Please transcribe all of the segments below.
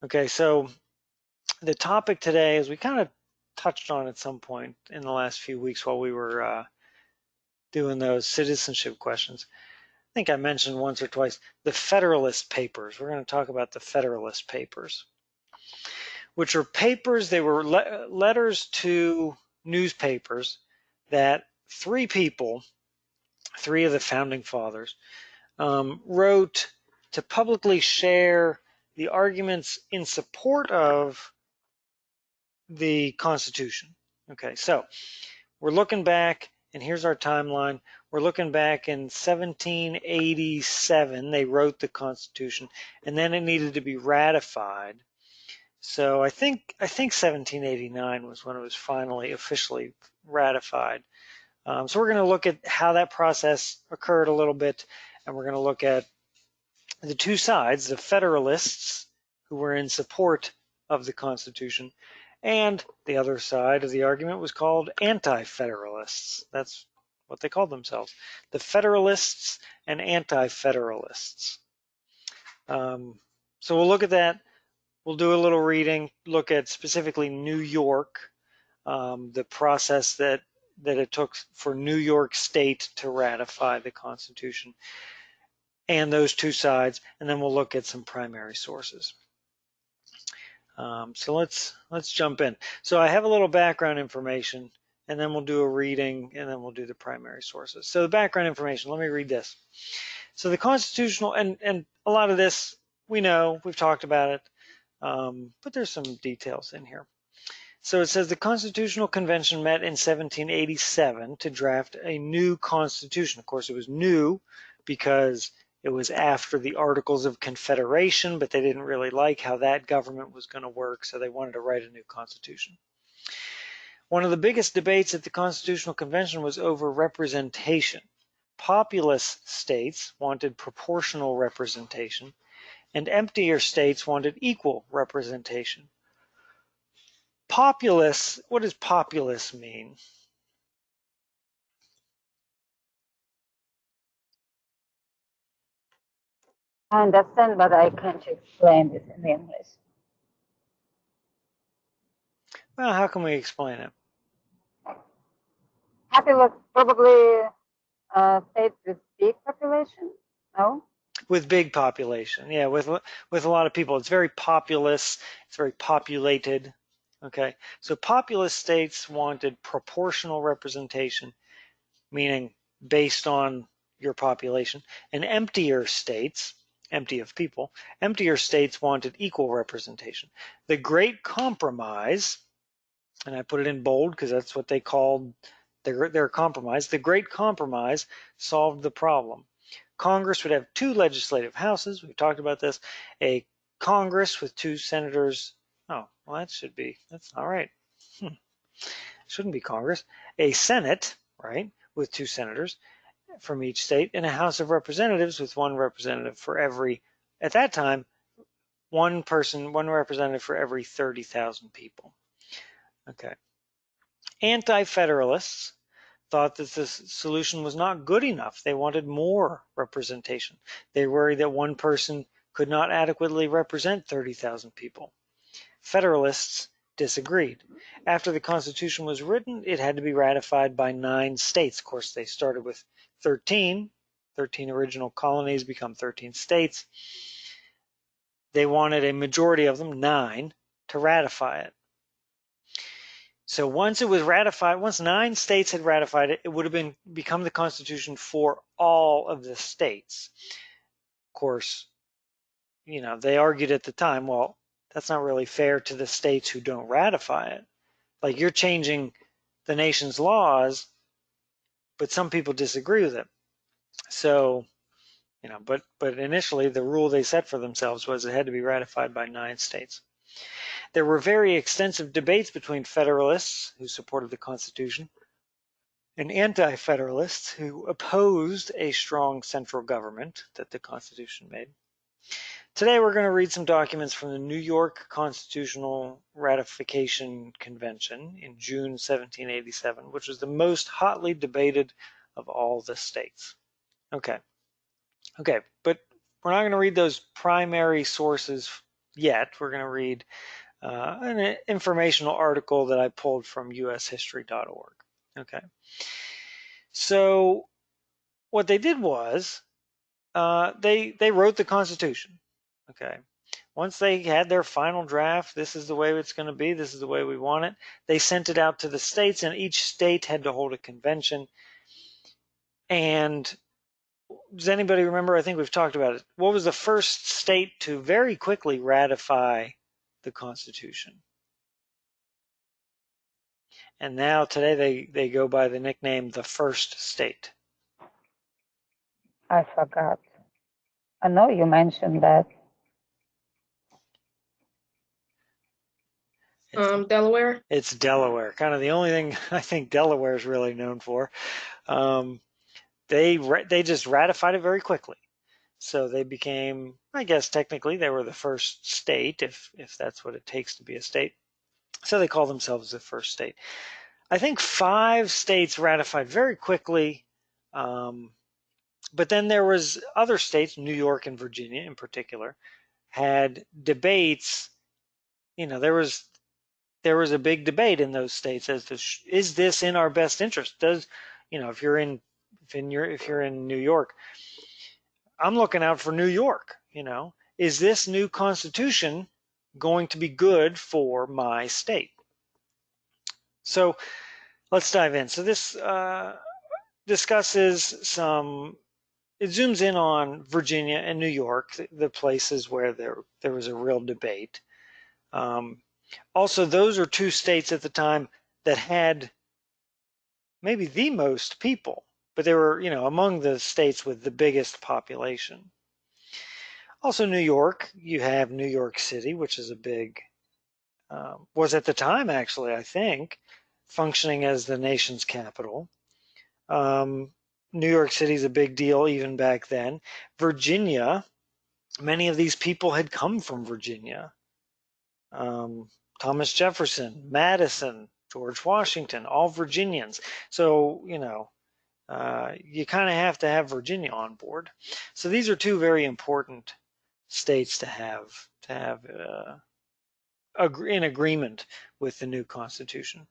Okay, so the topic today, as we kind of touched on at some point in the last few weeks while we were doing those citizenship questions, I think I mentioned once or twice the Federalist Papers. We're going to talk about the Federalist Papers, which are papers, they were letters to newspapers that three people, three of the founding fathers, wrote to publicly share the arguments in support of the Constitution. Okay, so we're looking back, and here's our timeline. We're looking back in 1787, they wrote the Constitution, and then it needed to be ratified. So I think 1789 was when it was finally officially ratified. So we're going to look at how that process occurred a little bit, and we're going to look at the two sides, the Federalists, who were in support of the Constitution, and the other side of the argument was called anti-federalists. That's what they called themselves, the Federalists and anti-federalists. So we'll look at that. We'll do a little reading, look at specifically New York, the process that it took for New York State to ratify the Constitution, and those two sides, and then we'll look at some primary sources. So let's jump in. So I have a little background information, and then we'll do a reading, and then we'll do the primary sources. So the background information, let me read this. So the constitutional, and a lot of this we know, we've talked about it, but there's some details in here. So it says the Constitutional Convention met in 1787 to draft a new constitution. Of course, it was new because it was after the Articles of Confederation, but they didn't really like how that government was going to work, so they wanted to write a new constitution. One of the biggest debates at the Constitutional Convention was over representation. Populous states wanted proportional representation, and emptier states wanted equal representation. Populous, what does populous mean? I understand, but I can't explain this in English. Well, how can we explain it? Populous, probably states with big population, no? With big population, yeah, with a lot of people. It's very populous, it's very populated. Okay, so populous states wanted proportional representation, meaning based on your population, and emptier states, empty of people, emptier states wanted equal representation. The Great Compromise, and I put it in bold because that's what they called their compromise, the Great Compromise solved the problem. Congress would have two legislative houses. We've talked about this. A Congress with two senators. Oh, well, that's all right. Shouldn't be Congress. A Senate, right, with two senators from each state, and a House of Representatives with one representative for every, at that time, one representative for every 30,000 people. Okay. Anti-federalists thought that this solution was not good enough. They wanted more representation. They worried that one person could not adequately represent 30,000 people. Federalists disagreed. After the Constitution was written, it had to be ratified by 9 states. Of course, they started with 13 original colonies become 13 states. They wanted a majority of them, 9, to ratify it. So once it was ratified, once 9 states had ratified it, it would have become the Constitution for all of the states. Of course, you know, they argued at the time, well, that's not really fair to the states who don't ratify it. Like, you're changing the nation's laws, but some people disagree with it. So, you know, but initially the rule they set for themselves was it had to be ratified by 9 states. There were very extensive debates between Federalists, who supported the Constitution, and anti-Federalists, who opposed a strong central government that the Constitution made. Today we're going to read some documents from the New York Constitutional Ratification Convention in June 1787, which was the most hotly debated of all the states. Okay, but we're not going to read those primary sources yet. We're going to read an informational article that I pulled from ushistory.org. Okay. So what they did was they wrote the Constitution. Okay. Once they had their final draft, this is the way it's going to be, this is the way we want it, they sent it out to the states, and each state had to hold a convention. And does anybody remember? I think we've talked about it. What was the first state to very quickly ratify the Constitution? And now today they go by the nickname the first state. I forgot. I know you mentioned that. Delaware. It's Delaware. Kind of the only thing I think Delaware is really known for. They just ratified it very quickly. So they became, I guess technically they were the first state, if that's what it takes to be a state. So they call themselves the first state. I think 5 states ratified very quickly, but then there was other states, New York and Virginia in particular, had debates. There was a big debate in those states as to is this in our best interest? Does if you're in New York, I'm looking out for New York. Is this new constitution going to be good for my state? So let's dive in. So this discusses it zooms in on Virginia and New York, the places where there was a real debate. Also, those are 2 states at the time that had maybe the most people, but they were, among the states with the biggest population. Also, New York, you have New York City, which is a big, was at the time actually, I think, functioning as the nation's capital. New York City is a big deal even back then. Virginia, many of these people had come from Virginia. Thomas Jefferson, Madison, George Washington, all Virginians. So, you kind of have to have Virginia on board. So these are 2 very important states to have in agreement with the new Constitution.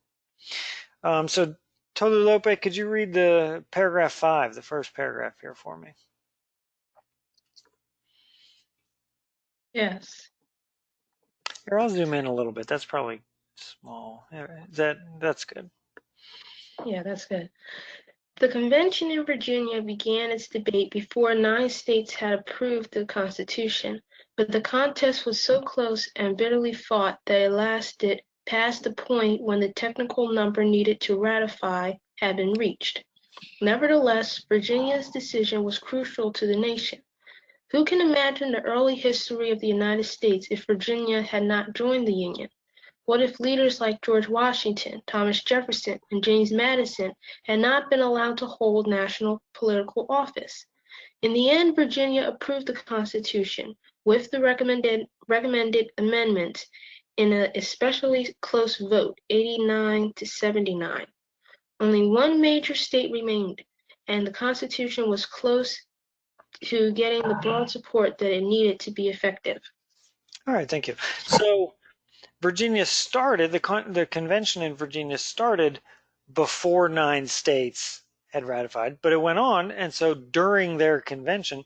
So Tolulope, could you read the paragraph 5, the first paragraph here for me? Yes. Here, I'll zoom in a little bit. That's probably small. That's good. Yeah, that's good. The convention in Virginia began its debate before 9 states had approved the Constitution, but the contest was so close and bitterly fought that it lasted past the point when the technical number needed to ratify had been reached. Nevertheless, Virginia's decision was crucial to the nation. Who can imagine the early history of the United States if Virginia had not joined the Union? What if leaders like George Washington, Thomas Jefferson, and James Madison had not been allowed to hold national political office? In the end, Virginia approved the Constitution with the recommended amendments in an especially close vote, 89 to 79. Only one major state remained, and the Constitution was close to getting the broad support that it needed to be effective. All right, thank you. So Virginia started, the convention in Virginia started before 9 states had ratified, but it went on, and so during their convention,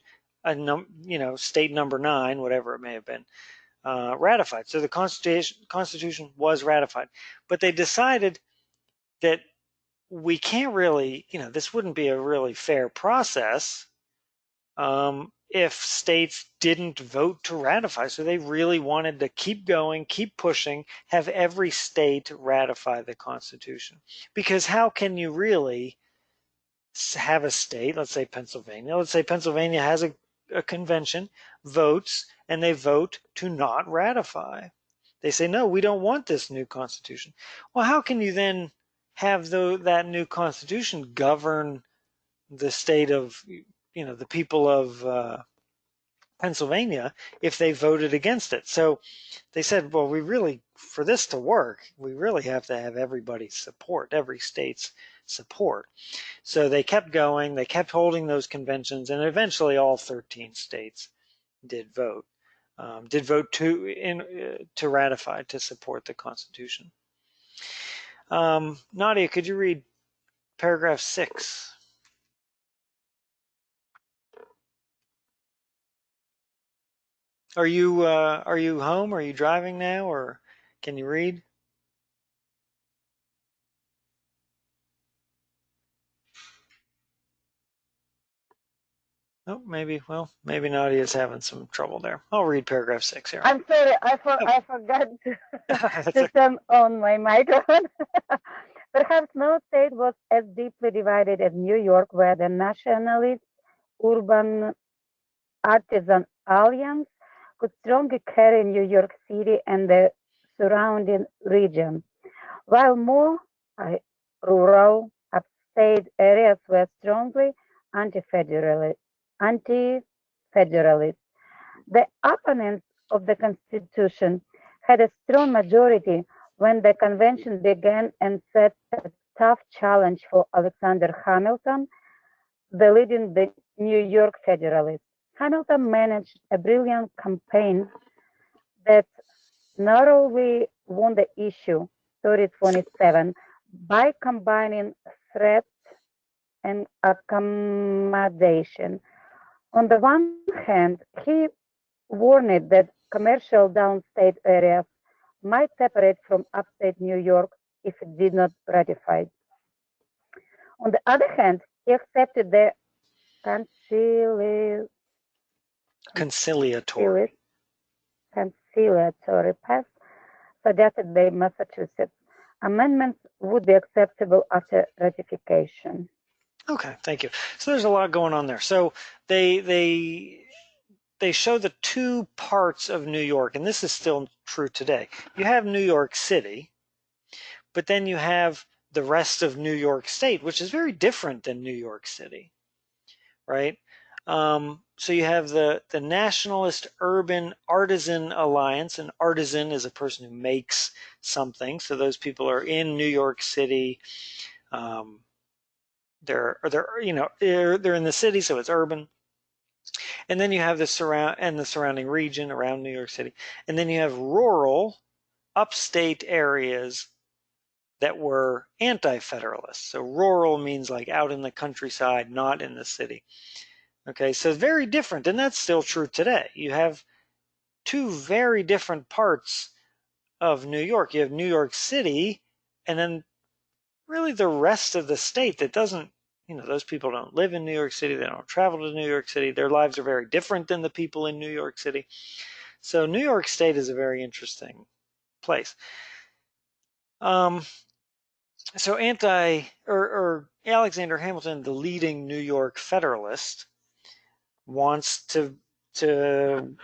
state number 9, whatever it may have been, ratified. So the Constitution was ratified, but they decided that we can't really, this wouldn't be a really fair process if states didn't vote to ratify. So they really wanted to keep going, keep pushing, have every state ratify the Constitution. Because how can you really have a state, let's say Pennsylvania has a convention, votes, and they vote to not ratify. They say, no, we don't want this new Constitution. Well, how can you then have that new Constitution govern the state of, the people of Pennsylvania if they voted against it? So they said, well, for this to work, we really have to have everybody's support, every state's support. So they kept going, they kept holding those conventions, and eventually all 13 states did vote. did vote to ratify, to support the Constitution. Nadia, could you read paragraph 6? Are you home? Are you driving now, or can you read? Oh, maybe. Well, maybe Nadia's having some trouble there. I'll read paragraph 6 here. I'm sorry, I forgot to turn on my microphone. Perhaps no state was as deeply divided as New York, where the nationalist urban artisan alliance could strongly carry New York City and the surrounding region, while more rural upstate areas were strongly anti-federalist. The opponents of the Constitution had a strong majority when the convention began and set a tough challenge for Alexander Hamilton, the leading the New York Federalist. Hamilton managed a brilliant campaign that narrowly won the issue, 30-27, by combining threat and accommodation. On the one hand, he warned that commercial downstate areas might separate from upstate New York if it did not ratify. On the other hand, he accepted the conciliatory path suggested by Massachusetts. Amendments would be acceptable after ratification. Okay, thank you. So there's a lot going on there. So they show the two parts of New York, and this is still true today. You have New York City, but then you have the rest of New York State, which is very different than New York City, right? So you have the Nationalist Urban Artisan Alliance. An artisan is a person who makes something. So those people are in New York City. They're in the city, so it's urban. And then you have the surrounding region around New York City. And then you have rural, upstate areas that were anti-federalist. So rural means like out in the countryside, not in the city. Okay, so very different, and that's still true today. You have two very different parts of New York. You have New York City, and then really the rest of the state that doesn't, those people don't live in New York City, they don't travel to New York City, their lives are very different than the people in New York City. So New York State is a very interesting place. So Alexander Hamilton, the leading New York Federalist, wants to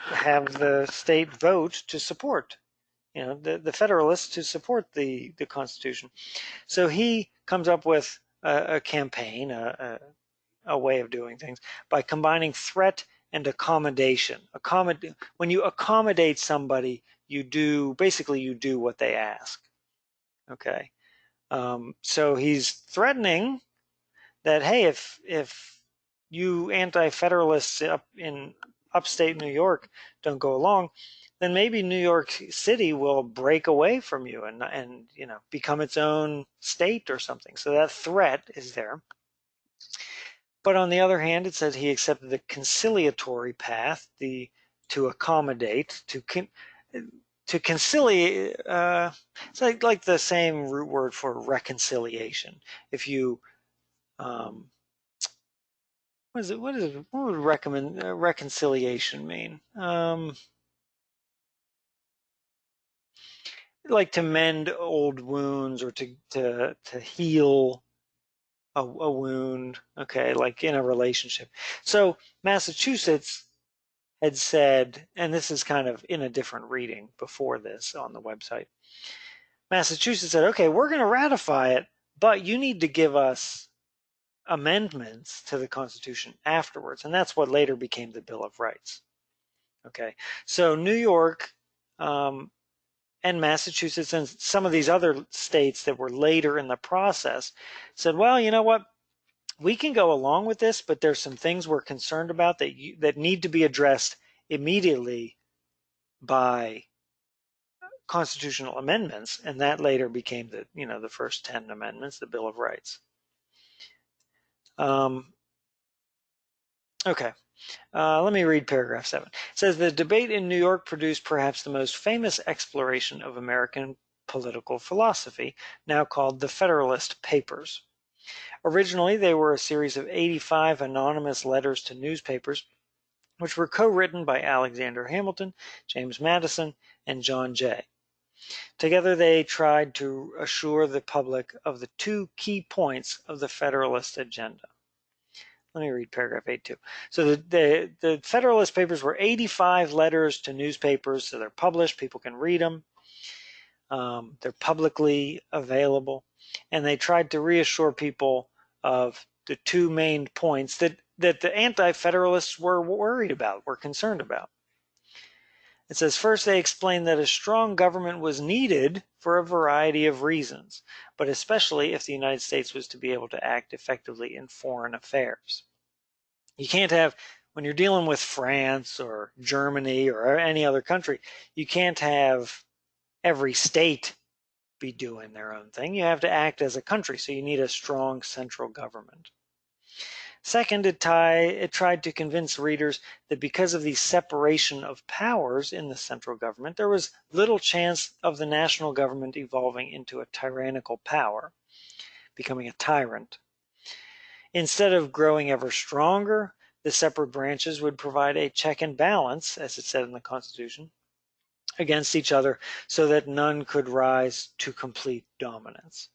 have the state vote to support, the Federalists to support the Constitution. So he comes up with a campaign, a way of doing things by combining threat and accommodation. When you accommodate somebody, you do what they ask. Okay. So he's threatening that, hey, if you anti-federalists up in upstate New York don't go along, then maybe New York City will break away from you and become its own state or something. So that threat is there. But on the other hand, it says he accepted the conciliatory path, to accommodate, to conciliate. It's like the same root word for reconciliation. If you what would reconciliation mean? Like to mend old wounds or to heal a wound. Okay, like in a relationship. So Massachusetts had said, and this is kind of in a different reading before this on the website. Massachusetts said, okay, we're going to ratify it, but you need to give us amendments to the Constitution afterwards, and that's what later became the Bill of Rights. Okay, so New York and Massachusetts and some of these other states that were later in the process said, well, you know what, we can go along with this, but there's some things we're concerned about that need to be addressed immediately by constitutional amendments, and that later became the first 10 amendments, the Bill of Rights. Okay, let me read paragraph 7. It says, the debate in New York produced perhaps the most famous exploration of American political philosophy, now called the Federalist Papers. Originally, they were a series of 85 anonymous letters to newspapers, which were co-written by Alexander Hamilton, James Madison, and John Jay. Together, they tried to assure the public of the two key points of the Federalist agenda. Let me read paragraph 8 too. So the Federalist Papers were 85 letters to newspapers, so they're published, people can read them. They're publicly available, and they tried to reassure people of the two main points that the anti-federalists were worried about, were concerned about. It says, first, they explained that a strong government was needed for a variety of reasons, but especially if the United States was to be able to act effectively in foreign affairs. You can't have, when you're dealing with France or Germany or any other country, you can't have every state be doing their own thing. You have to act as a country, so you need a strong central government. Second, it tried to convince readers that because of the separation of powers in the central government, there was little chance of the national government evolving into a tyrannical power, becoming a tyrant. Instead of growing ever stronger, the separate branches would provide a check and balance, as it said in the Constitution, against each other so that none could rise to complete dominance.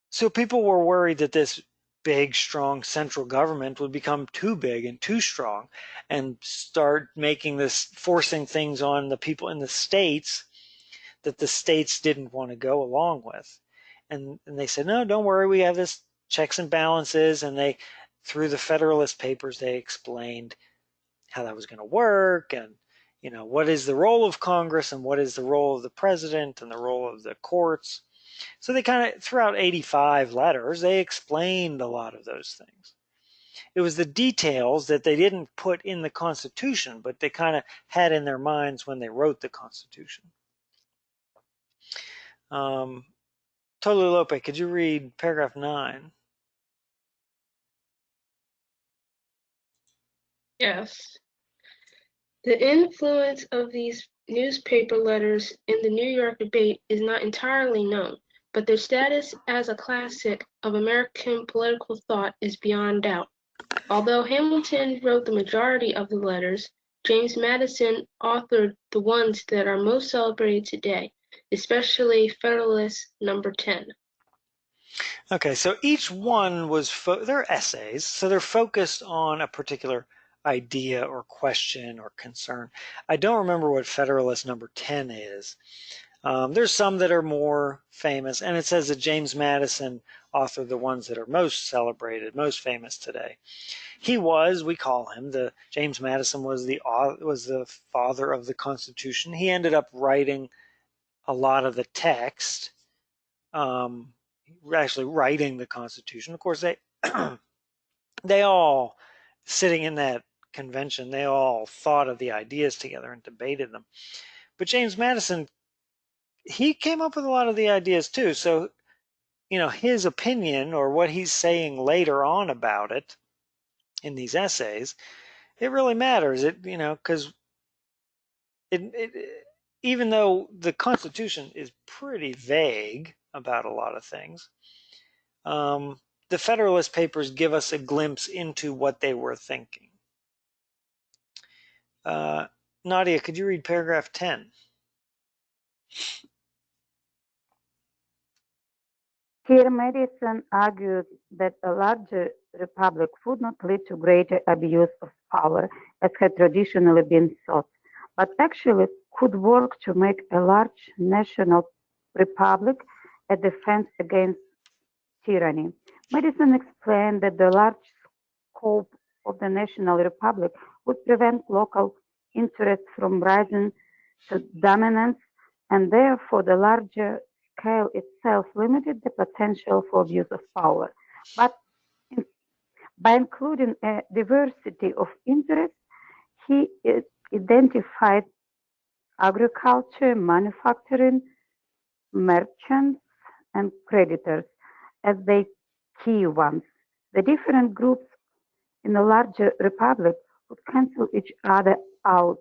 So people were worried that this big, strong central government would become too big and too strong and start making this, forcing things on the people in the states that the states didn't want to go along with. And they said, no, don't worry, we have this checks and balances. And they, through the Federalist Papers, they explained how that was going to work, and what is the role of Congress and what is the role of the president and the role of the courts. So they kind of, throughout 85 letters, they explained a lot of those things. It was the details that they didn't put in the Constitution, but they kind of had in their minds when they wrote the Constitution. Totally Lope, could you read paragraph 9? Yes. The influence of these newspaper letters in the New York debate is not entirely known, but their status as a classic of American political thought is beyond doubt. Although Hamilton wrote the majority of the letters, James Madison authored the ones that are most celebrated today, especially Federalist number 10. Okay, so each one was, they're essays, so they're focused on a particular idea or question or concern. I don't remember what Federalist number 10 is. There's some that are more famous, and it says that James Madison authored the ones that are most celebrated, most famous today. We call him, James Madison was the father of the Constitution. He ended up writing a lot of the text, actually writing the Constitution. Of course, they all, sitting in that convention, they all thought of the ideas together and debated them. But James Madison, he came up with a lot of the ideas too. So, his opinion or what he's saying later on about it in these essays, it really matters. Because even though the Constitution is pretty vague about a lot of things, the Federalist Papers give us a glimpse into what they were thinking. Nadia, could you read paragraph 10? Here, Madison argued that a larger republic would not lead to greater abuse of power, as had traditionally been thought, but actually could work to make a large national republic a defense against tyranny. Madison explained that the large scope of the national republic would prevent local interests from rising to dominance, and therefore the larger scale itself limited the potential for abuse of power. But by including a diversity of interests, he identified agriculture, manufacturing, merchants, and creditors as the key ones. The different groups in a larger republic would cancel each other out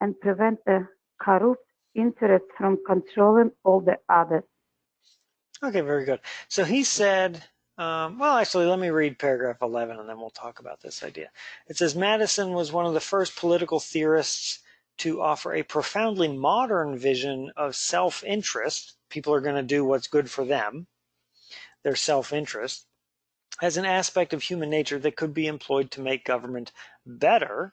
and prevent the corrupt interests from controlling all the others. Okay, very good. So he said, well, actually, let me read paragraph 11 and then we'll talk about this idea. It says, Madison was one of the first political theorists to offer a profoundly modern vision of self-interest. People are going to do what's good for them, their self-interest, as an aspect of human nature that could be employed to make government better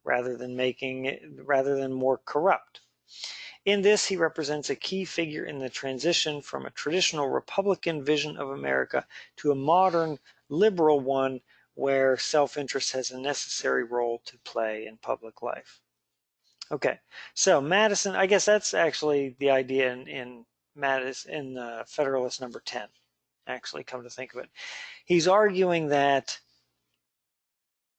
rather than more corrupt. In this, he represents a key figure in the transition from a traditional Republican vision of America to a modern liberal one where self-interest has a necessary role to play in public life. Okay, so Madison, I guess that's actually the idea in Federalist number 10, actually, come to think of it. He's arguing that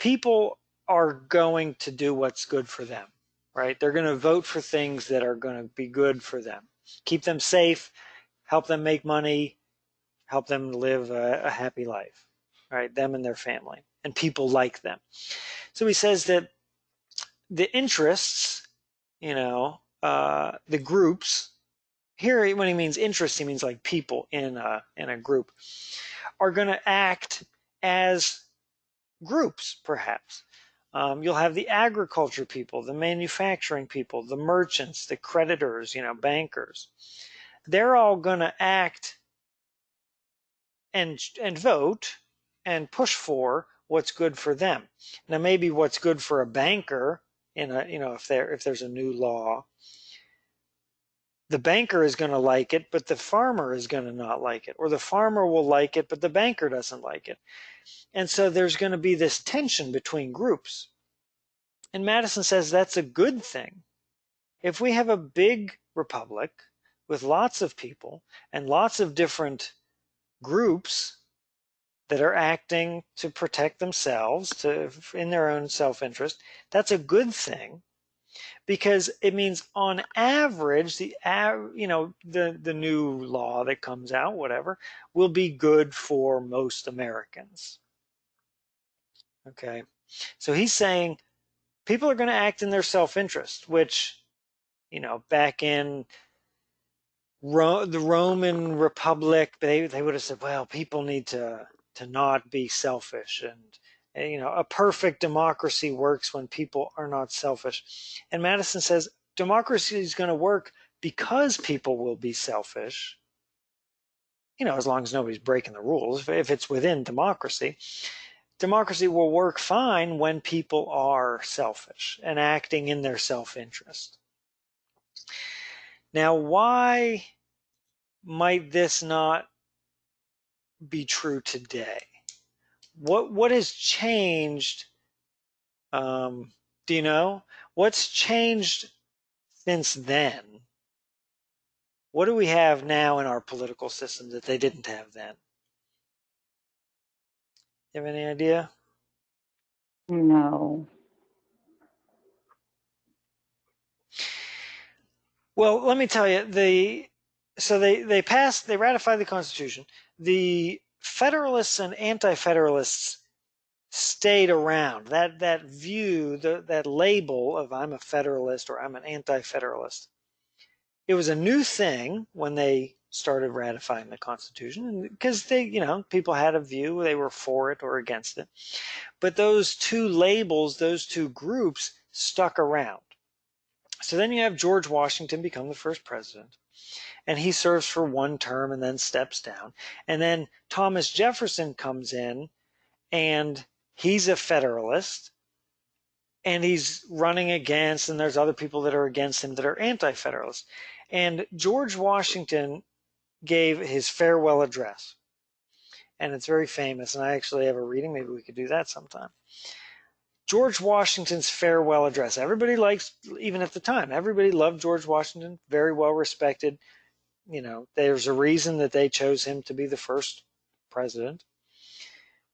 people are going to do what's good for them, right? They're going to vote for things that are going to be good for them, keep them safe, help them make money, help them live a happy life, right? Them and their family, and people like them. So he says that the interests, the groups, here when he means interests, he means like people in a group, are going to act as groups, perhaps. You'll have the agriculture people, the manufacturing people, the merchants, the creditors, bankers. They're all going to act and vote and push for what's good for them. Now, maybe what's good for a banker, if there's a new law, the banker is going to like it, but the farmer is going to not like it, or the farmer will like it, but the banker doesn't like it. And so there's going to be this tension between groups. And Madison says that's a good thing. If we have a big republic with lots of people and lots of different groups that are acting to protect themselves in their own self-interest, that's a good thing, because it means on average the new law that comes out, whatever, will be good for most Americans. Okay, so he's saying people are going to act in their self-interest, which, back in the Roman Republic, they would have said, well, people need to not be selfish, and a perfect democracy works when people are not selfish. And Madison says democracy is going to work because people will be selfish, as long as nobody's breaking the rules. If it's within democracy, democracy will work fine when people are selfish and acting in their self-interest. Now, why might this not be true today? What has changed? Do you know? What's changed since then? What do we have now in our political system that they didn't have then? You have any idea? No. Well, let me tell you, they ratified the Constitution. The Federalists and Anti-Federalists stayed around. That view, that label of I'm a Federalist or I'm an Anti-Federalist, it was a new thing when they started ratifying the Constitution, because people had a view, they were for it or against it. But those two labels, those two groups stuck around. So then you have George Washington become the first president, and he serves for one term and then steps down. And then Thomas Jefferson comes in, and he's a Federalist, and he's running against, and there's other people that are against him that are anti-Federalist. And George Washington gave his farewell address, and it's very famous, and I actually have a reading. Maybe we could do that sometime. George Washington's farewell address. Everybody likes, even at the time, everybody loved George Washington, very well respected. There's a reason that they chose him to be the first president.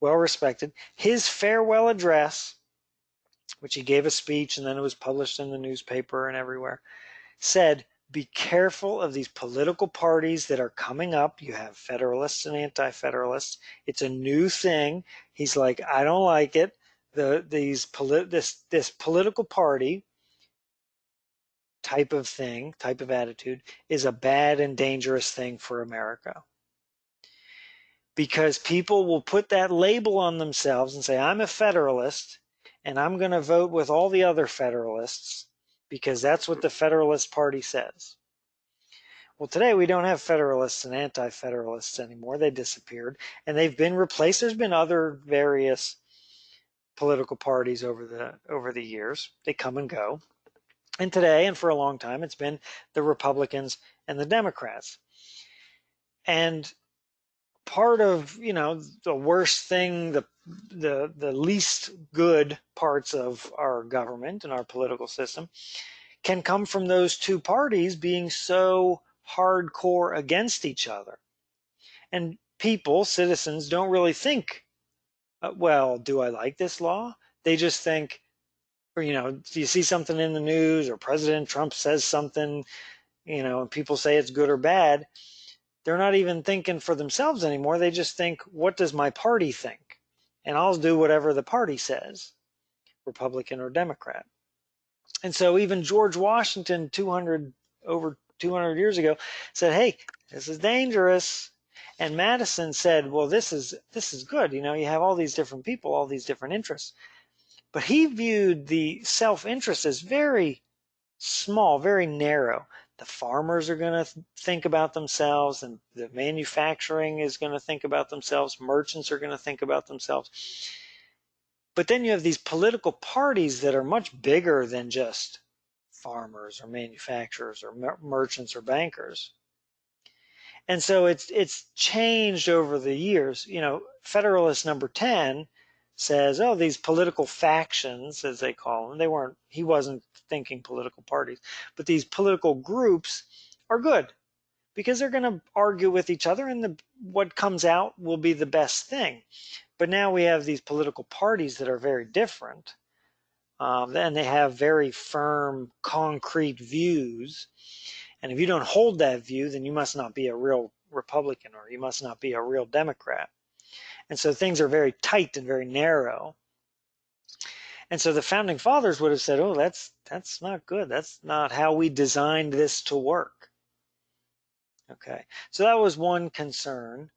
Well respected. His farewell address, which he gave a speech and then it was published in the newspaper and everywhere, said, be careful of these political parties that are coming up. You have Federalists and Anti-Federalists. It's a new thing. He's like, I don't like it. This political party type of thing, type of attitude, is a bad and dangerous thing for America. Because people will put that label on themselves and say, I'm a Federalist, and I'm going to vote with all the other Federalists because that's what the Federalist Party says. Well, today we don't have Federalists and Anti-Federalists anymore. They disappeared, and they've been replaced. There's been other various political parties over the years. They come and go. And today, and for a long time, it's been the Republicans and the Democrats. And part of, the worst thing, the least good parts of our government and our political system can come from those two parties being so hardcore against each other. And people, citizens, don't really think, well, do I like this law? They just think, or, do you see something in the news or President Trump says something, and people say it's good or bad? They're not even thinking for themselves anymore. They just think, what does my party think? And I'll do whatever the party says, Republican or Democrat. And so even George Washington, over 200 years ago, said, hey, this is dangerous. And Madison said, well, this is good. You have all these different people, all these different interests. But he viewed the self-interest as very small, very narrow. The farmers are going to think about themselves, and the manufacturing is going to think about themselves. Merchants are going to think about themselves. But then you have these political parties that are much bigger than just farmers or manufacturers or merchants or bankers. And so it's changed over the years. Federalist number 10 says, oh, these political factions, as they call them, he wasn't thinking political parties, but these political groups are good because they're going to argue with each other, and what comes out will be the best thing. But now we have these political parties that are very different, and they have very firm, concrete views. And if you don't hold that view, then you must not be a real Republican, or you must not be a real Democrat. And so things are very tight and very narrow. And so the founding fathers would have said, oh, that's not good. That's not how we designed this to work. Okay, so that was one concern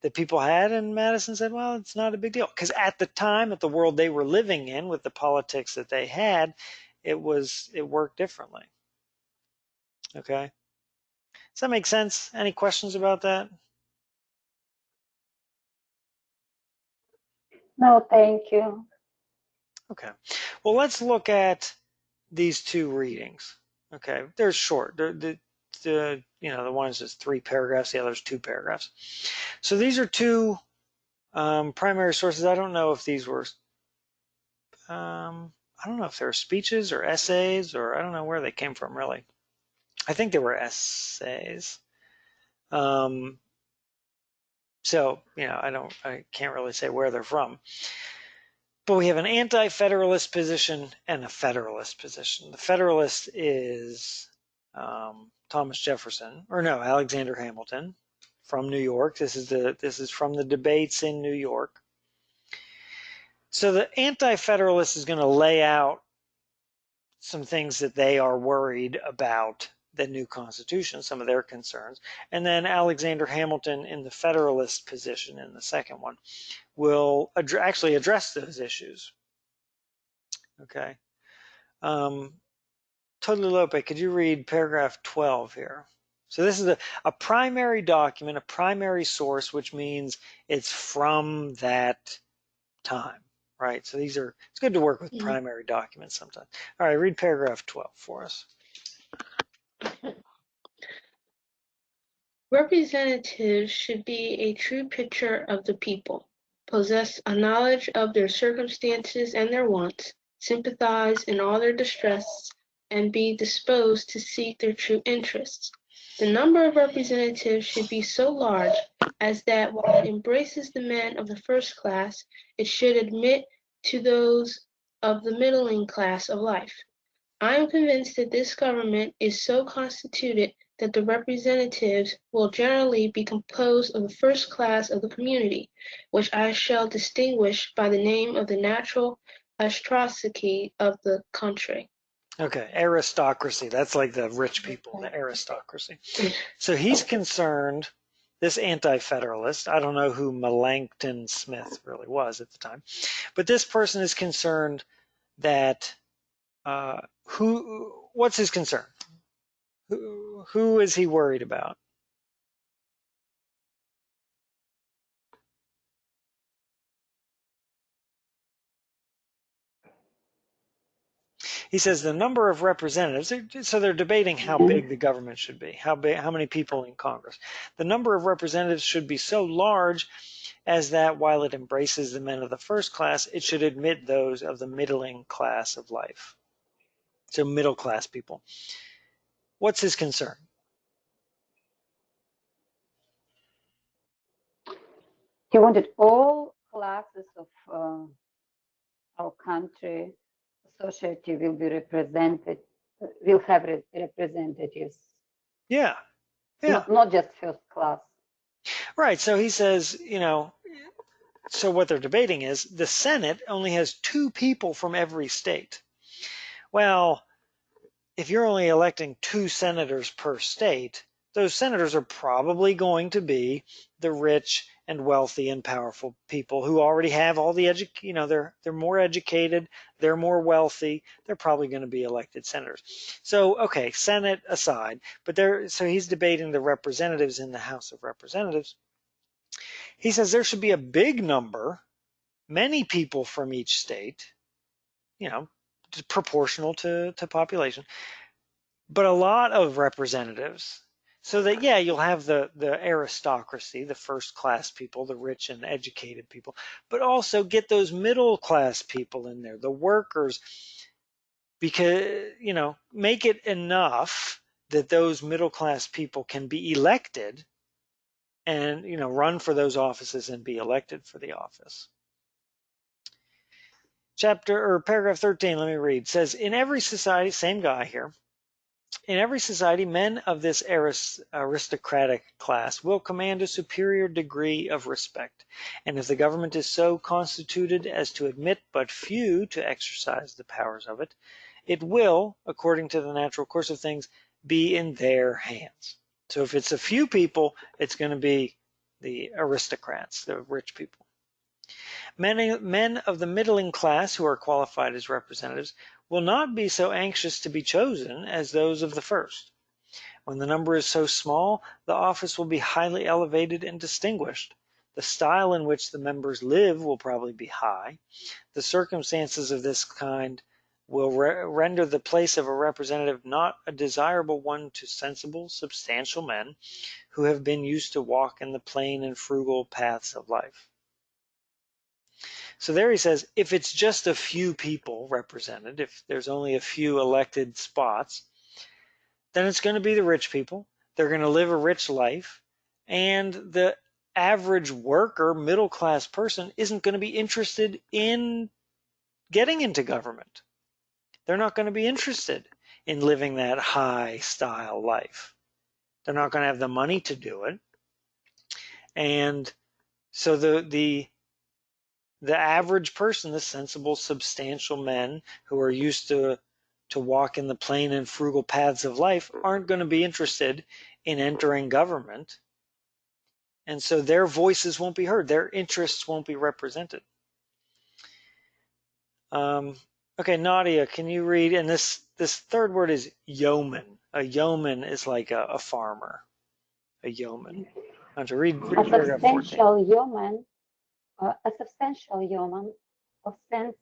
that people had, and Madison said, well, it's not a big deal. Because at the time, at the world they were living in, with the politics that they had, it worked differently. Okay, does that make sense? Any questions about that? No, thank you. Okay, well, let's look at these two readings. Okay, they're short. The one is just 3 paragraphs, the other's 2 paragraphs. So these are two primary sources. I don't know if these were, I don't know if they were speeches or essays, or I don't know where they came from, really. I think they were essays. So, I can't really say where they're from. But we have an anti-federalist position and a federalist position. The federalist is Thomas Jefferson, or no, Alexander Hamilton from New York. This is from the debates in New York. So the anti-federalist is going to lay out some things that they are worried about the new Constitution, some of their concerns. And then Alexander Hamilton, in the federalist position, in the second one, will actually address those issues. Okay. Totally Lope, could you read paragraph 12 here? So this is a primary document, a primary source, which means it's from that time, right? So it's good to work with primary documents sometimes. All right, read paragraph 12 for us. Representatives should be a true picture of the people, possess a knowledge of their circumstances and their wants, sympathize in all their distresses, and be disposed to seek their true interests. The number of representatives should be so large as that while it embraces the men of the first class, it should admit to those of the middling class of life. I am convinced that this government is so constituted that the representatives will generally be composed of the first class of the community, which I shall distinguish by the name of the natural aristocracy of the country. Okay, aristocracy. That's like the rich people, the aristocracy. So he's concerned, this anti-federalist, I don't know who Melancton Smith really was at the time, but this person is concerned that, what's his concern? Who is he worried about? He says the number of representatives, so they're debating how big the government should be, how many people in Congress. The number of representatives should be so large as that while it embraces the men of the first class, it should admit those of the middling class of life. So middle class people. What's his concern? He wanted all classes of our country, society will be represented, will have representatives. Yeah. Not just first class. Right. So he says, so what they're debating is the Senate only has 2 people from every state. Well, if you're only electing 2 senators per state, those senators are probably going to be the rich and wealthy and powerful people who already have all the they're more educated, they're more wealthy, they're probably going to be elected senators. So, okay, Senate aside, but so he's debating the representatives in the House of Representatives. He says there should be a big number, many people from each state, proportional to population, but a lot of representatives, so that, yeah, you'll have the aristocracy, the first class people, the rich and educated people, but also get those middle class people in there, the workers, because, make it enough that those middle class people can be elected and, run for those offices and be elected for the office. Paragraph 13, let me read, says, in every society, same guy here, in every society, men of this aristocratic class will command a superior degree of respect, and if the government is so constituted as to admit but few to exercise the powers of it, it will, according to the natural course of things, be in their hands. So if it's a few people, it's going to be the aristocrats, the rich people. Men of the middling class who are qualified as representatives will not be so anxious to be chosen as those of the first. When the number is so small, the office will be highly elevated and distinguished. The style in which the members live will probably be high. The circumstances of this kind will render the place of a representative not a desirable one to sensible, substantial men who have been used to walk in the plain and frugal paths of life. So there he says, if it's just a few people represented, if there's only a few elected spots, then it's going to be the rich people. They're going to live a rich life. And the average worker, middle class person isn't going to be interested in getting into government. They're not going to be interested in living that high style life. They're not going to have the money to do it. And so the average person, the sensible, substantial men who are used to walk in the plain and frugal paths of life, aren't going to be interested in entering government. And so their voices won't be heard. Their interests won't be represented. Okay, Nadia, can you read? And this third word is yeoman. A yeoman is like a farmer. A yeoman. I want to read paragraph 14. A substantial yeoman of sense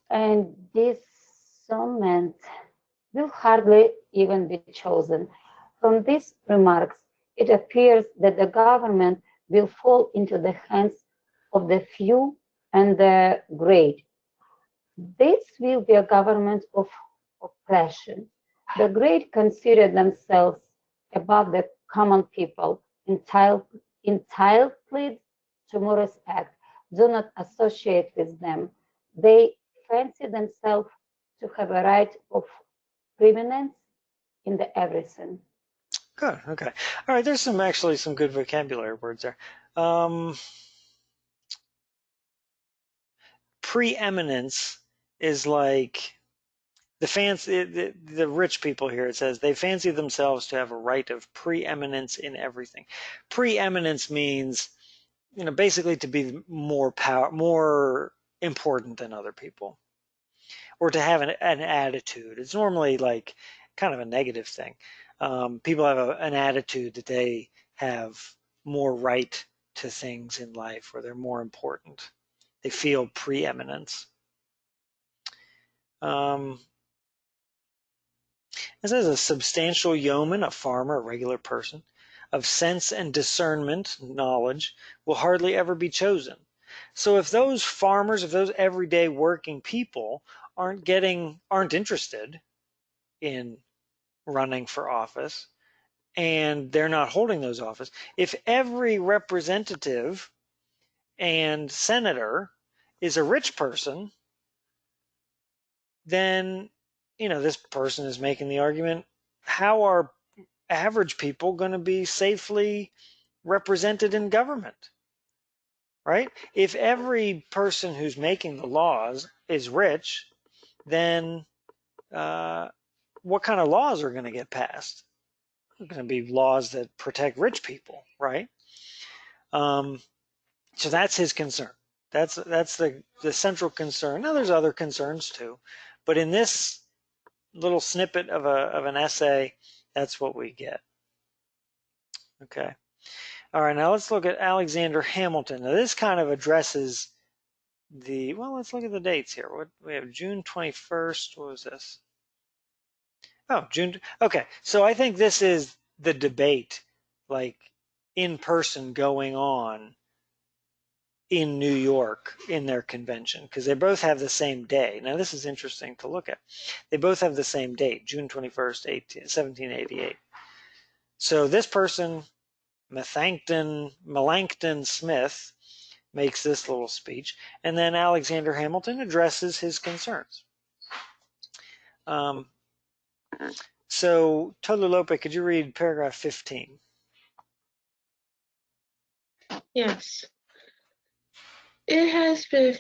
and discernment will hardly even be chosen. From these remarks, it appears that the government will fall into the hands of the few and the great. This will be a government of oppression. The great consider themselves above the common people, entitled to more respect, do not associate with them. They fancy themselves to have a right of preeminence in the everything. Good. Okay. All right. There's actually some good vocabulary words there. Preeminence is like the rich people here. It says they fancy themselves to have a right of preeminence in everything. Preeminence means, basically to be more important than other people, or to have an attitude. It's normally like kind of a negative thing. People have an attitude that they have more right to things in life, or they're more important. They feel preeminence. It says a substantial yeoman, a farmer, a regular person, of sense and discernment, knowledge, will hardly ever be chosen. So if those farmers, if those everyday working people aren't interested in running for office, and they're not holding those office, if every representative and senator is a rich person, then this person is making the argument, how are average people going to be safely represented in government, right? If every person who's making the laws is rich, then what kind of laws are going to get passed? They're going to be laws that protect rich people, right? So that's his concern. That's the central concern. Now there's other concerns too, but in this little snippet of an essay, that's what we get. Okay. All right, now let's look at Alexander Hamilton. Now this kind of addresses let's look at the dates here. What we have, June 21st. What was this? Oh, June. Okay, so I think this is the debate, like in person, going on in New York in their convention, because they both have the same day. Now this is interesting to look at. They both have the same date, June 21st, 1788. So this person, Melancton Smith, makes this little speech, and then Alexander Hamilton addresses his concerns. So Tolulope, could you read paragraph 15? Yes. It has been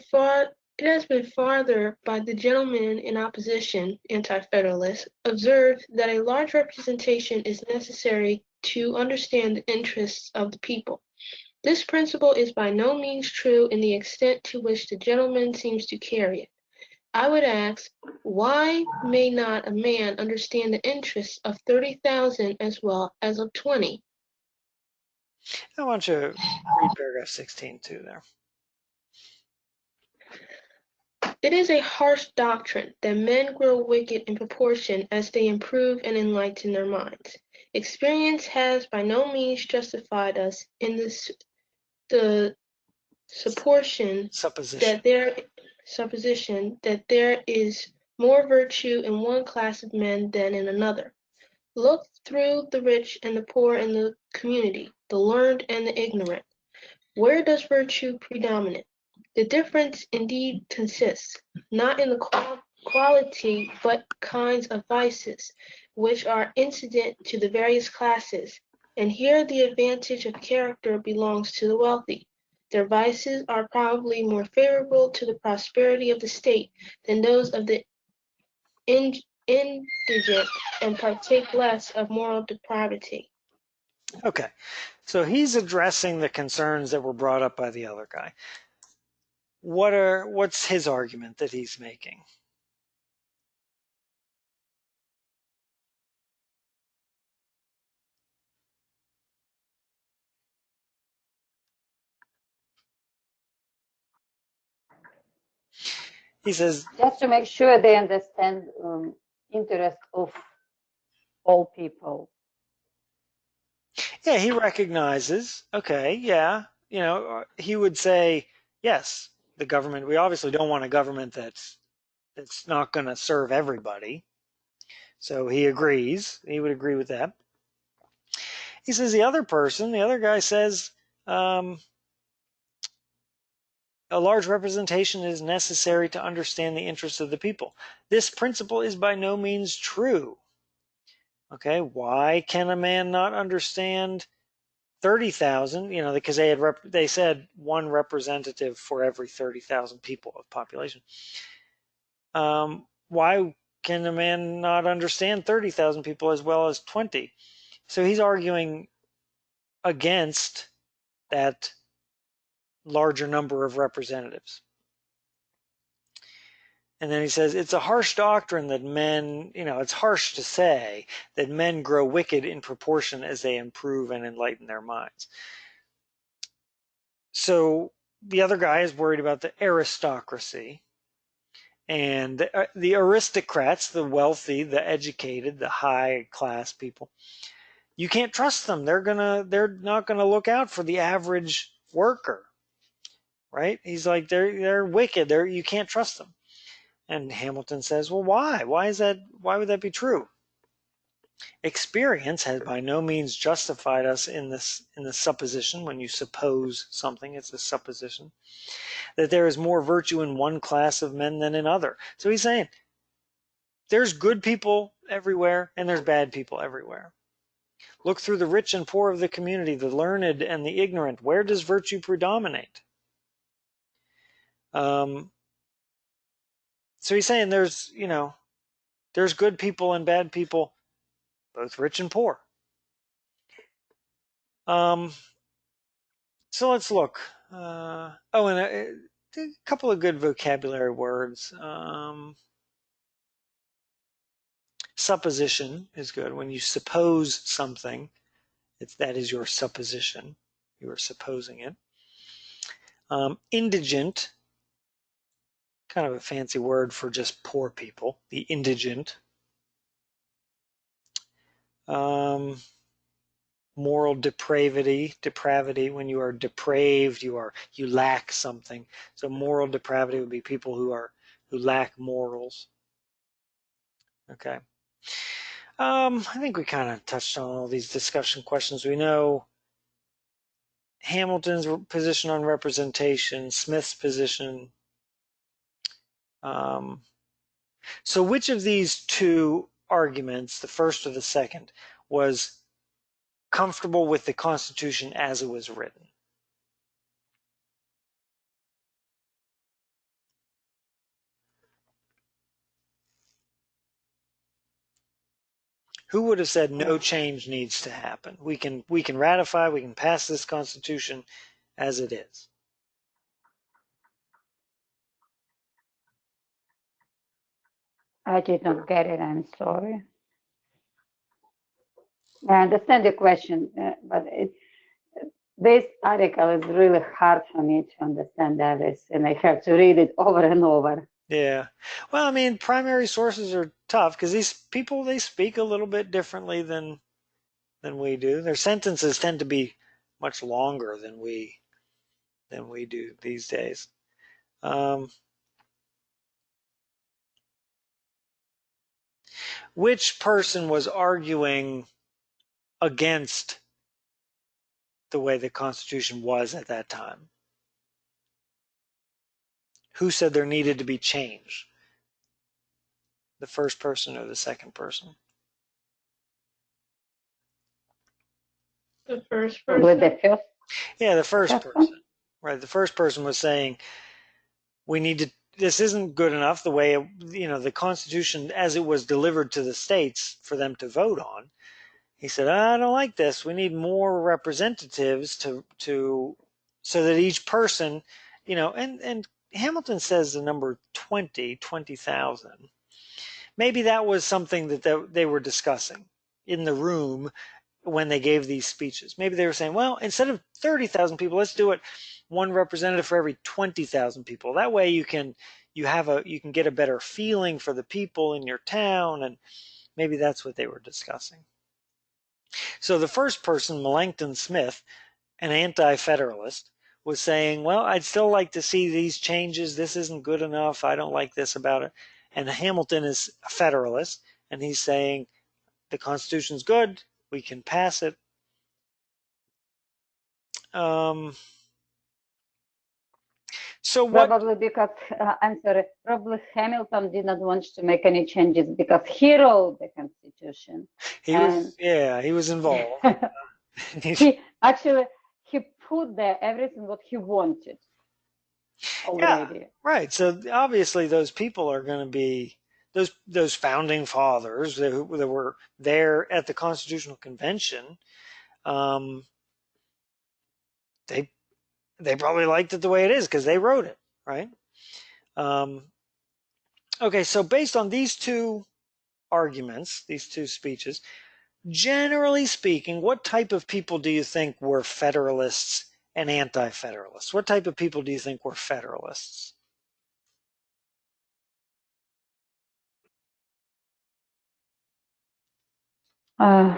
farther by the gentlemen in opposition, anti-federalists, observed that a large representation is necessary to understand the interests of the people. This principle is by no means true in the extent to which the gentleman seems to carry it. I would ask, why may not a man understand the interests of 30,000 as well as of 20? I want you to read paragraph 16 too there. It is a harsh doctrine that men grow wicked in proportion as they improve and enlighten their minds. Experience has by no means justified us in the supposition that there is more virtue in one class of men than in another. Look through the rich and the poor in the community, the learned and the ignorant. Where does virtue predominate? The difference indeed consists, not in the quality, but kinds of vices, which are incident to the various classes, and here the advantage of character belongs to the wealthy. Their vices are probably more favorable to the prosperity of the state than those of the indigent, and partake less of moral depravity. Okay, so he's addressing the concerns that were brought up by the other guy. What's his argument that he's making? He says, just to make sure they understand interest of all people. Yeah, he recognizes, okay, yeah, he would say, yes, the government, we obviously don't want a government that's not going to serve everybody. So he agrees. He would agree with that. He says the other guy says, A large representation is necessary to understand the interests of the people. This principle is by no means true. Okay, why can a man not understand 30,000? You know, because they said one representative for every 30,000 people of population. Why can a man not understand 30,000 people as well as 20? So he's arguing against that larger number of representatives. And then he says, it's a harsh doctrine that men, it's harsh to say that men grow wicked in proportion as they improve and enlighten their minds. So the other guy is worried about the aristocracy. And the aristocrats, the wealthy, the educated, the high class people, you can't trust them. They're not gonna look out for the average worker, right? He's like, they're wicked. You can't trust them. And Hamilton says, well, why? Why would that be true? Experience has by no means justified us in the supposition. When you suppose something, it's a supposition that there is more virtue in one class of men than in other. So he's saying there's good people everywhere and there's bad people everywhere. Look through the rich and poor of the community, the learned and the ignorant. Where does virtue predominate? So he's saying there's good people and bad people, both rich and poor. So let's look. And a couple of good vocabulary words. Supposition is good. When you suppose something, that is your supposition. You are supposing it. Indigent, kind of a fancy word for just poor people. The indigent. Moral depravity, when you are depraved, you lack something. So moral depravity would be people who lack morals. Okay. I think we kind of touched on all these discussion questions. We know Hamilton's position on representation, Smith's position. So which of these two arguments, the first or the second, was comfortable with the Constitution as it was written? Who would have said no change needs to happen? We can ratify, we can pass this Constitution as it is. I did not get it, I'm sorry. I understand the question, but this article is really hard for me to understand everything. I have to read it over and over. Yeah. Well, I mean, primary sources are tough because these people, they speak a little bit differently than we do. Their sentences tend to be much longer than we do these days. Which person was arguing against the way the Constitution was at that time? Who said there needed to be change? The first person or the second person? The first person. Yeah, the first person. Right. The first person was saying this isn't good enough the way the Constitution as it was delivered to the states for them to vote on. He said, I don't like this. We need more representatives so that each person, and Hamilton says the number 20,000. Maybe that was something that they were discussing in the room when they gave these speeches. Maybe they were saying, well, instead of 30,000 people, let's do it one representative for every 20,000 people. That way you can get a better feeling for the people in your town, and maybe that's what they were discussing. So the first person, Melancton Smith, an anti-federalist, was saying, well, I'd still like to see these changes. This isn't good enough. I don't like this about it. And Hamilton is a federalist, and he's saying the Constitution's good. We can pass it. So what? Probably because, I'm sorry, probably Hamilton did not want to make any changes because he wrote the Constitution. He was, yeah, he was involved. he actually, he put there everything what he wanted Yeah, already. right. So obviously those people are going to be those founding fathers that were there at the Constitutional Convention. Um, they they probably liked it the way it is because they wrote it, right? Um, okay, so based on these two arguments, these two speeches, generally speaking, what type of people do you think were Federalists and anti-Federalists? What type of people do you think were Federalists? Uh,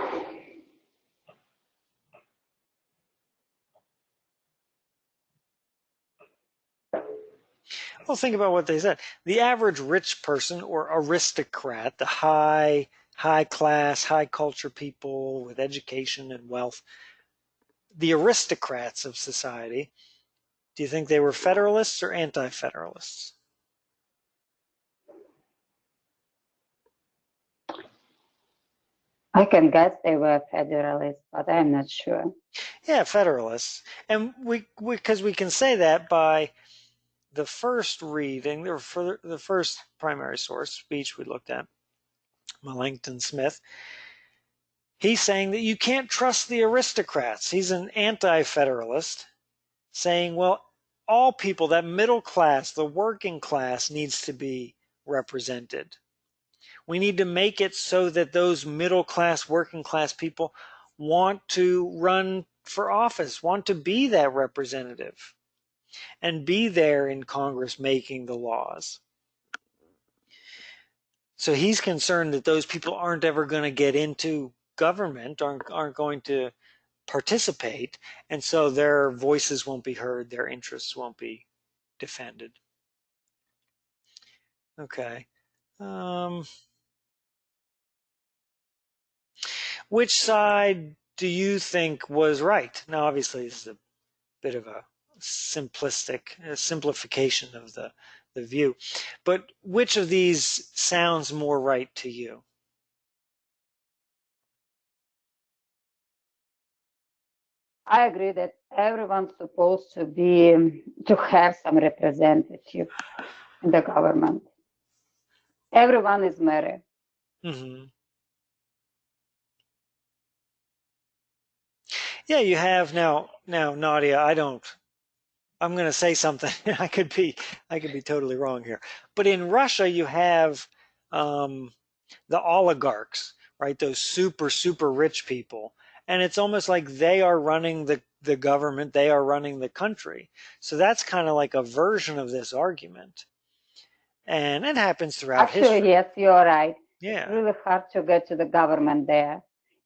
Well, think about what they said. The average rich person or aristocrat, the high class, high culture people with education and wealth, the aristocrats of society, do you think they were Federalists or anti-Federalists? I can guess they were Federalists, but I'm not sure. Yeah, Federalists. And because we can say that by the first reading, for the first primary source speech we looked at, Melancton Smith, he's saying that you can't trust the aristocrats. He's an anti-federalist, saying, well, all people, that middle class, the working class, needs to be represented. We need to make it so that those middle class, working class people want to run for office, want to be that representative, and be there in Congress making the laws. So he's concerned that those people aren't ever going to get into government, aren't going to participate, and so their voices won't be heard, their interests won't be defended. Okay. Which side do you think was right? Now, obviously, this is a bit of a simplification of the view, but which of these sounds more right to you? I agree that everyone's supposed to have some representative in the government. Everyone is married. Mm-hmm. Yeah, you have now, Nadia. I'm going to say something. I could be totally wrong here. But in Russia, you have the oligarchs, right? Those super rich people, and it's almost like they are running the government. They are running the country. So that's kind of like a version of this argument, and it happens throughout Actually, history. yes, you're right. Yeah. It's really hard to get to the government there.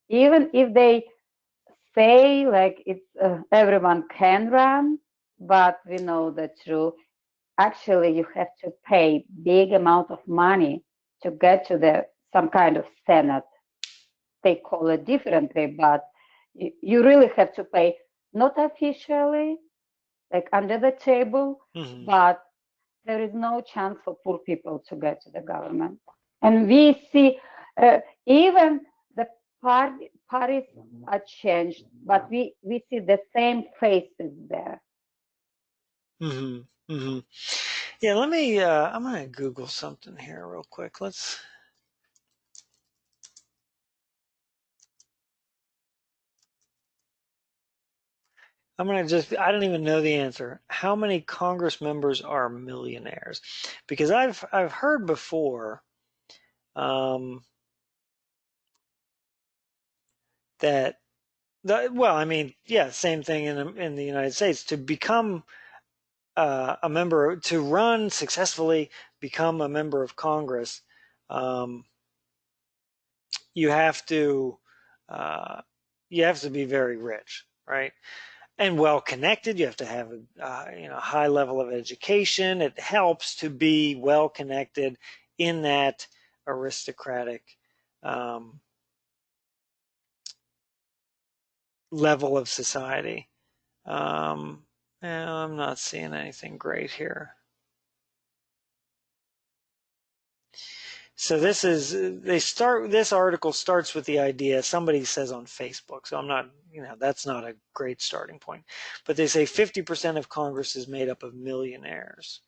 Even if they say like it's everyone can run, but we know the truth. Actually, you have to pay big amount of money to get to the some kind of Senate. They call it differently, but you really have to pay, not officially, like under the table, Mm-hmm. but there is no chance for poor people to get to the government. And we see even the parties are changed, but we see the same faces there. Mm-hmm. Mm-hmm. Yeah. Let me. I'm gonna Google something here real quick. I'm gonna I don't even know the answer. How many Congress members are millionaires? Because I've heard before that well, I mean, yeah, same thing in the United States. To become a member, to run successfully, become a member of Congress, um, you have to uh, be very rich, right? And well connected. You have to have a high level of education. It helps to be well connected in that aristocratic um, level of society. I'm not seeing anything great here. So this article starts with the idea, somebody says on Facebook, so I'm not, that's not a great starting point, but they say 50% of Congress is made up of millionaires.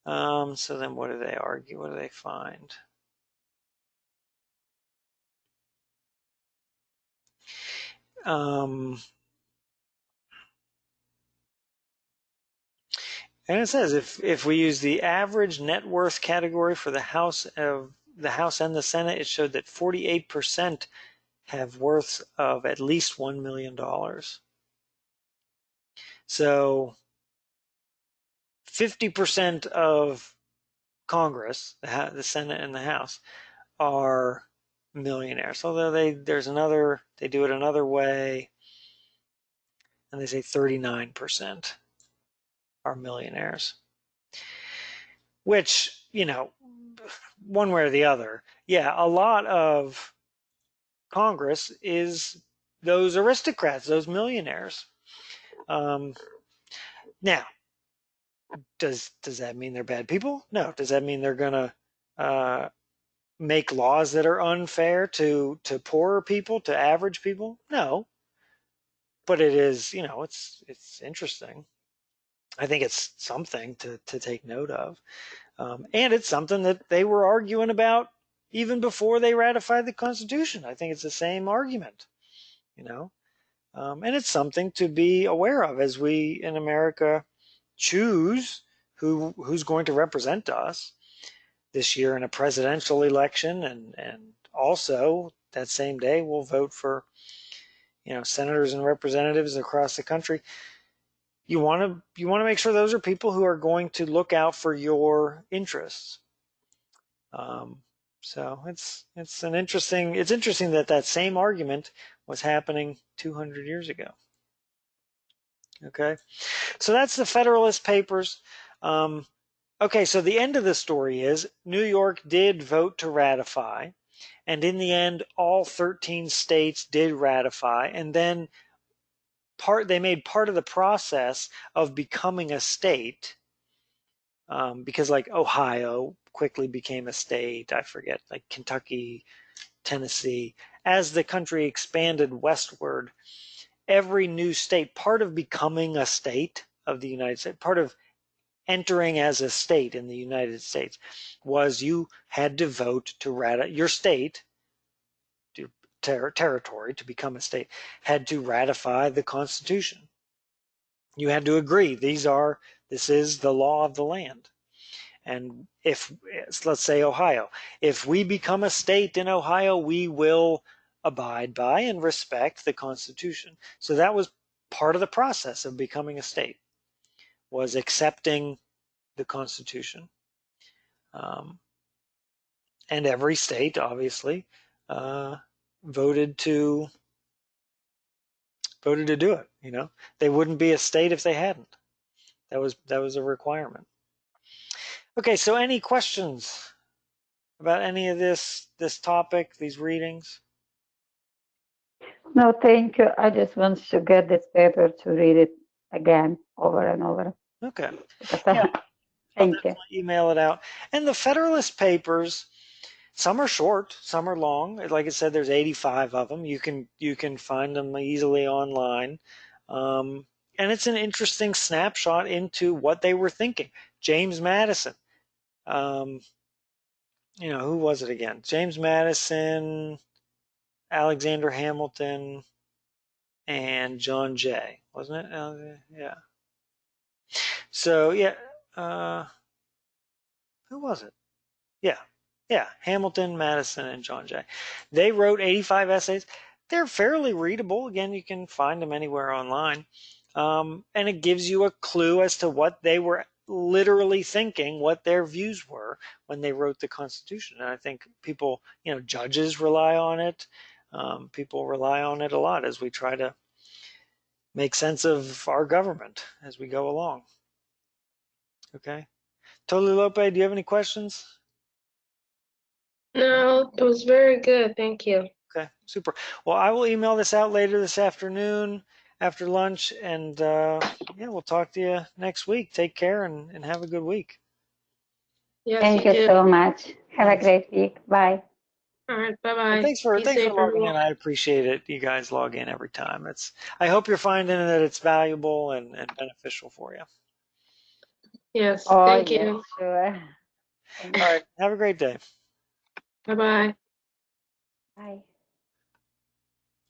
So then what do they argue? What do they find? And it says if we use the average net worth category for the House and the Senate, it showed that 48% have worths of at least $1 million. So 50% of Congress, the Senate and the House, are millionaires. Although they do it another way, and they say 39% are millionaires. Which, one way or the other, yeah, a lot of Congress is those aristocrats, those millionaires. Now, does that mean they're bad people? No. Does that mean they're gonna make laws that are unfair to poorer people, to average people? No. But it is, it's interesting. I think it's something to take note of. And it's something that they were arguing about even before they ratified the Constitution. I think it's the same argument, and it's something to be aware of as we in America choose who's going to represent us this year in a presidential election, and also that same day we'll vote for senators and representatives across the country. You want to make sure those are people who are going to look out for your interests. So it's interesting that same argument was happening 200 years ago. Okay, so that's the Federalist Papers. Okay, so the end of the story is New York did vote to ratify, and in the end, all 13 states did ratify, and then they made part of the process of becoming a state, because like Ohio quickly became a state. I forget, like Kentucky, Tennessee. As the country expanded westward, every new state, part of becoming a state of the United States, part of entering as a state in the United States, was you had to vote to ratify your state, territory to become a state, had to ratify the Constitution. You had to agree this is the law of the land. And if, let's say Ohio, if we become a state in Ohio, we will abide by and respect the Constitution. So that was part of the process of becoming a state, was accepting the Constitution. And every state, obviously, voted to do it. They wouldn't be a state if they hadn't. That was a requirement. Okay, so any questions about any of this topic, these readings? No, thank you. I just want to get this paper to read it again, over and over. Okay. Yeah. Thank you. Email it out. And the Federalist Papers, some are short, some are long. Like I said, there's 85 of them. You can find them easily online. And it's an interesting snapshot into what they were thinking. James Madison. Who was it again? James Madison, Alexander Hamilton, and John Jay, wasn't it? Yeah. So yeah, who was it? Yeah, Hamilton, Madison, and John Jay. They wrote 85 essays. They're fairly readable. Again, you can find them anywhere online, and it gives you a clue as to what they were literally thinking, what their views were when they wrote the Constitution. And I think people, judges rely on it. People rely on it a lot as we try to make sense of our government as we go along. Okay. Totally Lope, do you have any questions? No, it was very good. Thank you. Okay, super. Well, I will email this out later this afternoon, after lunch, and yeah, we'll talk to you next week. Take care and have a good week. Yes, Thank you you do. so much. Have a Thanks. great week. Bye. All right, And bye-bye. thanks for Be safe, logging in. everyone. I appreciate it. You guys log in every time. I hope you're finding that it's valuable and beneficial for you. Yes, Oh, thank yes, you. sure. Thank All you. right. Have a great day. Bye-bye. Bye.